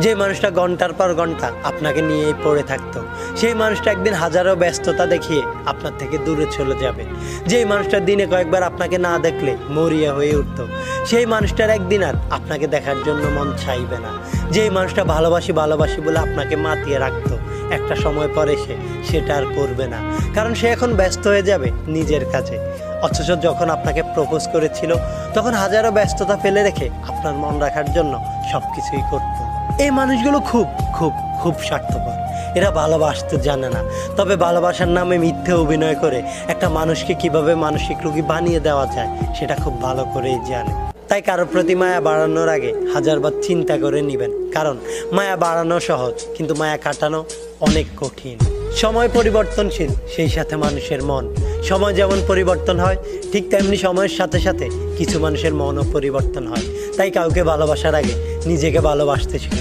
যে মানুষটা ঘন্টার পর ঘন্টা আপনাকে নিয়েই পড়ে থাকতো, সেই মানুষটা একদিন হাজারো ব্যস্ততা দেখিয়ে আপনার থেকে দূরে চলে যাবে। যেই মানুষটা দিনে কয়েকবার আপনাকে না দেখলে মরিয়া হয়ে উঠতো, সেই মানুষটার একদিন আর আপনাকে দেখার জন্য মন চাইবে না। যেই মানুষটা ভালোবাসি ভালোবাসি বলে আপনাকে মাতিয়ে রাখতো, একটা সময় পরে সেটা আর করবে না, কারণ সে এখন ব্যস্ত হয়ে যাবে নিজের কাজে। অথচ যখন আপনাকে প্রপোজ করেছিল, তখন হাজারো ব্যস্ততা ফেলে রেখে আপনার মন রাখার জন্য সব কিছুই করতো। এই মানুষগুলো খুব খুব খুব স্বার্থপর। এরা ভালোবাসতে জানে না, তবে ভালোবাসার নামে মিথ্যে অভিনয় করে একটা মানুষকে কিভাবে মানসিক রোগী বানিয়ে দেওয়া যায় সেটা খুব ভালো করেই জানে। তাই কারোর প্রতি মায়া বাড়ানোর আগে হাজারবার চিন্তা করে নেবেন, কারণ মায়া বাড়ানো সহজ, কিন্তু মায়া কাটানো অনেক কঠিন। সময় পরিবর্তনশীল, সেই সাথে মানুষের মন। সময় যেমন পরিবর্তন হয়, ঠিক তেমনি সময়ের সাথে সাথে কিছু মানুষের মনও পরিবর্তন হয়। তাই কাউকে ভালোবাসার আগে নিজেকে ভালোবাসতে শিখুন।